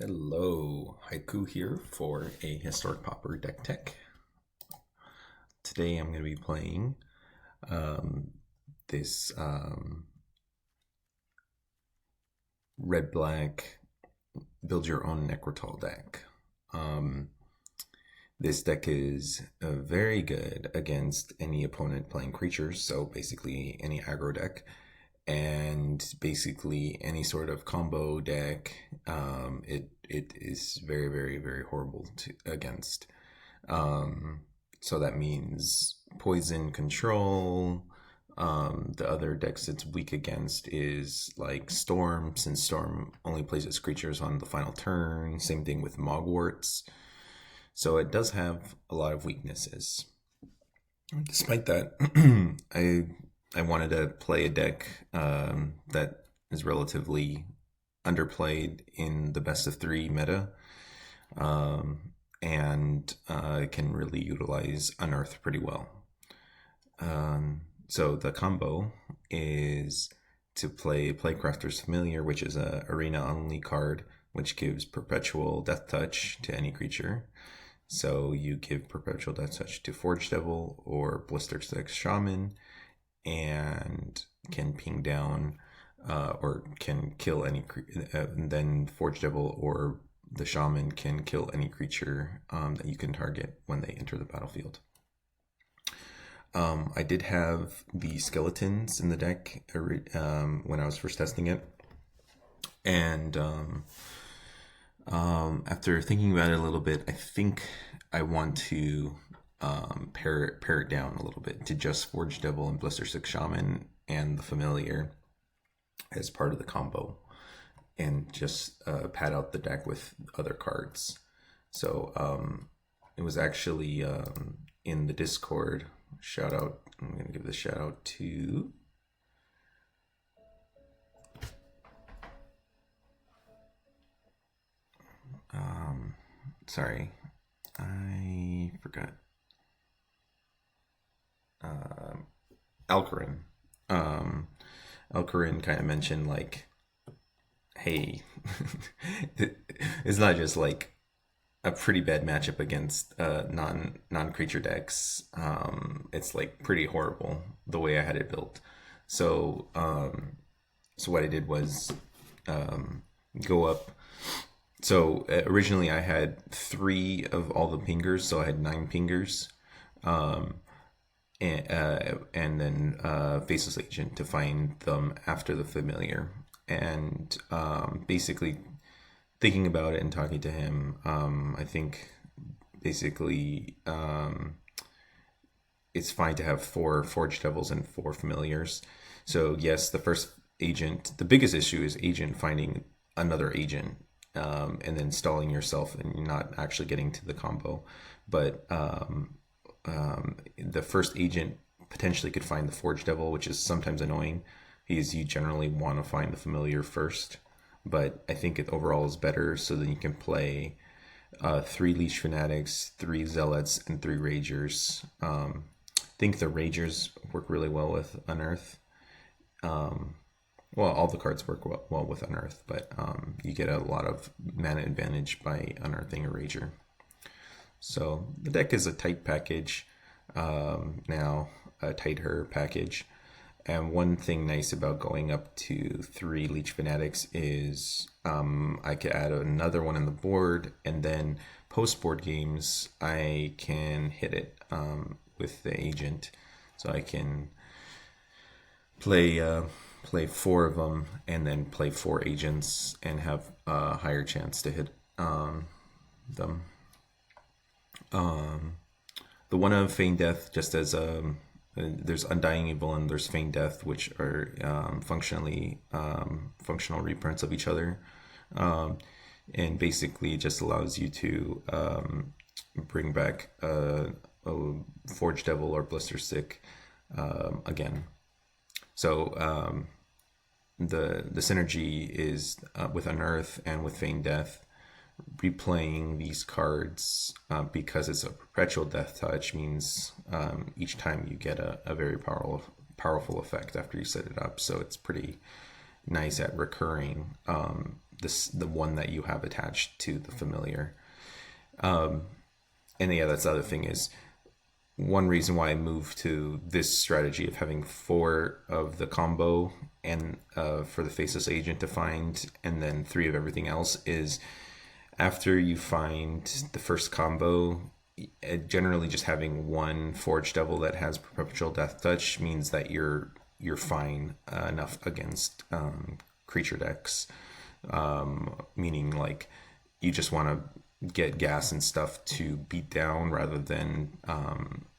Hello, Haiku here for a Historic Pauper deck tech. Today I'm going to be playing this red-black build your own Nekrataal deck. This deck is very good against any opponent playing creatures, so basically any aggro deck. And basically any sort of combo deck, it is very, very, very horrible against. So that means poison control. The other decks it's weak against is like Storm, since Storm only plays its creatures on the final turn. Same thing with Mogwarts. So it does have a lot of weaknesses. Despite that, I wanted to play a deck that is relatively underplayed in the best of 3 meta, and can really utilize Unearth pretty well. So the combo is to play Plaguecrafter's Familiar, which is a arena-only card, which gives Perpetual Death Touch to any creature. So you give Perpetual Death Touch to Forge Devil or Blisterstick Shaman, and can ping down or can kill any then Forge Devil or the Shaman can kill any creature that you can target when they enter the battlefield. I did have the skeletons in the deck when I was first testing it, and after thinking about it a little bit, I think I want to pare it down a little bit to just Forge Devil and Blisterstick Shaman and the Familiar as part of the combo, and just pad out the deck with other cards. So it was actually in the Discord. Shout out! I'm going to give this shout out to sorry, I forgot. Alcarin. Alcarin kind of mentioned like, hey, it's not just like a pretty bad matchup against non-creature decks. It's like pretty horrible the way I had it built. So so what I did was go up. So originally I had 3 of all the pingers, so I had 9 pingers. And then Faceless Agent to find them after the Familiar. And basically thinking about it and talking to him, I think basically it's fine to have 4 Forge Devils and 4 Familiars. So yes, the first agent, the biggest issue is agent finding another agent, and then stalling yourself and not actually getting to the combo. But the first agent potentially could find the Forge Devil, which is sometimes annoying, because you generally want to find the Familiar first. But I think it overall is better, so that you can play 3 Leech Fanatics, 3 Zealots, and 3 Ragers. I think the Ragers work really well with Unearth. Well, all the cards work well with Unearth, but you get a lot of mana advantage by unearthing a Rager. So the deck is a tight package now, a tighter package. And one thing nice about going up to 3 Leech Fanatics is I could add another one on the board, and then post-board games I can hit it with the agent. So I can play 4 of them and then play 4 agents and have a higher chance to hit them. The one of Feign Death, just as there's Undying Evil and there's Feign Death, which are functional reprints of each other, and basically it just allows you to bring back a Forge Devil or Blisterstick again. So the synergy is with Unearth and with Feign Death. Replaying these cards because it's a perpetual death touch means each time you get a very powerful effect after you set it up. So it's pretty nice at recurring. The the one that you have attached to the familiar. And yeah, that's the other thing is one reason why I moved to this strategy of having 4 of the combo and for the Faceless Agent to find, and then 3 of everything else is after you find the first combo, generally just having 1 Forge Devil that has Perpetual Death Touch means that you're fine enough against creature decks, meaning like you just want to get gas and stuff to beat down rather than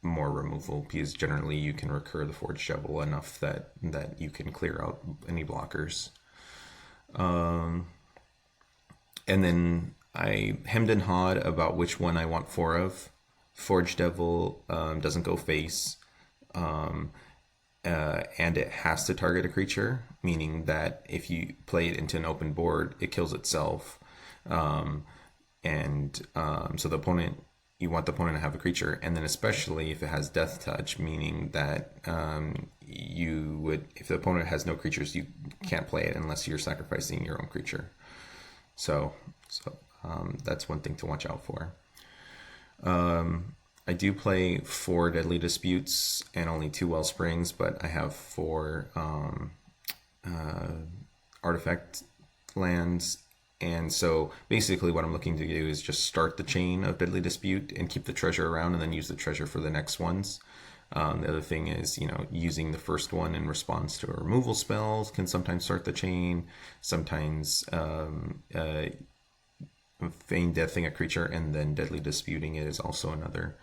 more removal, because generally you can recur the Forge Devil enough that you can clear out any blockers. And then I hemmed and hawed about which one I want 4 of. Forge Devil doesn't go face, and it has to target a creature, meaning that if you play it into an open board, it kills itself. So the opponent, you want the opponent to have a creature, and then especially if it has Death Touch, meaning that you would, if the opponent has no creatures, you can't play it unless you're sacrificing your own creature. So that's one thing to watch out for. I do play 4 Deadly Disputes and only 2 Wellsprings, but I have 4 artifact lands. And so basically what I'm looking to do is just start the chain of Deadly Dispute and keep the treasure around and then use the treasure for the next ones. The other thing is, using the first one in response to a removal spell can sometimes start the chain. Sometimes Feign Deathing a creature and then Deadly Disputing it is also another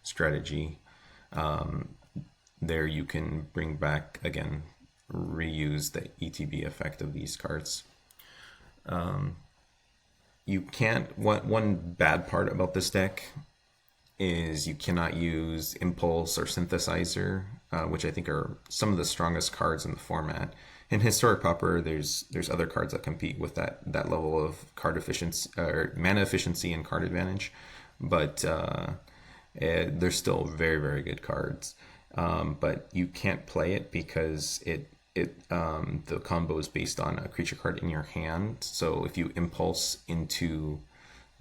strategy. There you can bring back, again, reuse the ETB effect of these cards. You can't, one bad part about this deck is you cannot use Impulse or Synthesizer, which I think are some of the strongest cards in the format. In Historic Pauper, there's other cards that compete with that level of card efficiency or mana efficiency and card advantage, but they're still very, very good cards. But you can't play it because the combo is based on a creature card in your hand. So if you impulse into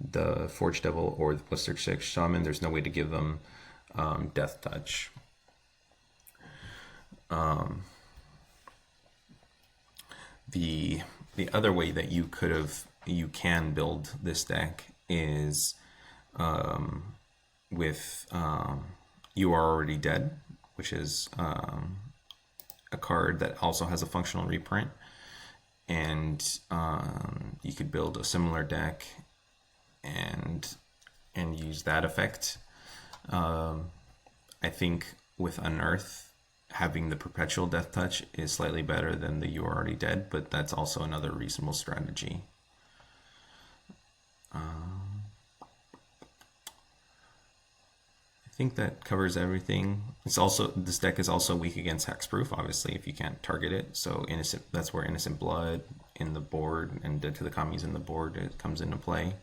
the Forge Devil or the Blisterstick Shaman, there's no way to give them Death Touch. The other way that you can build this deck is with You Are Already Dead, which is a card that also has a functional reprint, and you could build a similar deck and use that effect. I think with Unearth, having the Perpetual Death Touch is slightly better than the You Are Already Dead, but that's also another reasonable strategy. I think that covers everything. This deck is also weak against hexproof, obviously, if you can't target it. So that's where Innocent Blood in the board and Dead to the Commies in the board, it comes into play.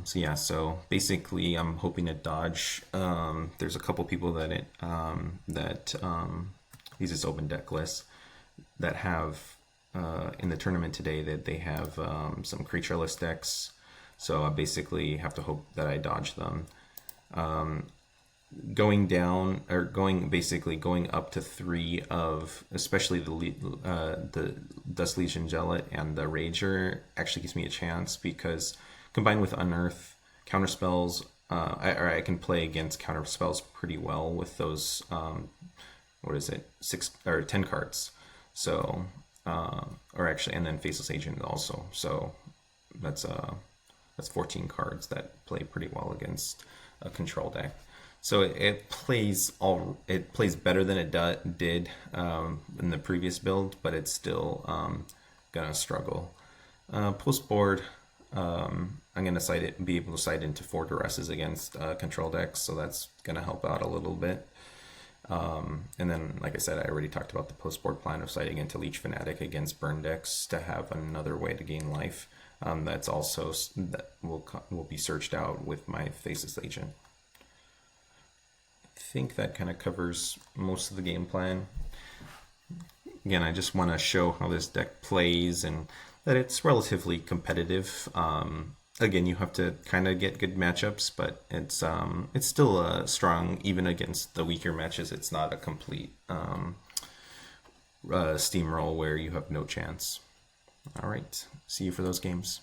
So basically I'm hoping to dodge. There's a couple people that these is open deck lists that have in the tournament today that they have some creatureless decks. So I basically have to hope that I dodge them. Going up to 3 of, especially the Dusk Legion Zealot and the Rager actually gives me a chance, because combined with Unearth, counterspells, I can play against counterspells pretty well with those 6 or 10 cards. So and then Faceless Agent also. So that's 14 cards that play pretty well against a control deck. So it plays better than it did in the previous build, but it's still gonna struggle. Post board, I'm gonna be able to sight into 4 Duresses against control decks, so that's gonna help out a little bit. And then, like I said, I already talked about the post board plan of sighting into Leech Fanatic against burn decks to have another way to gain life. That will be searched out with my Faceless Agent. I think that kind of covers most of the game plan. Again, I just want to show how this deck plays, and that it's relatively competitive. Again, you have to kind of get good matchups, but it's still strong even against the weaker matches. It's not a complete steamroll where you have no chance. All right, see you for those games.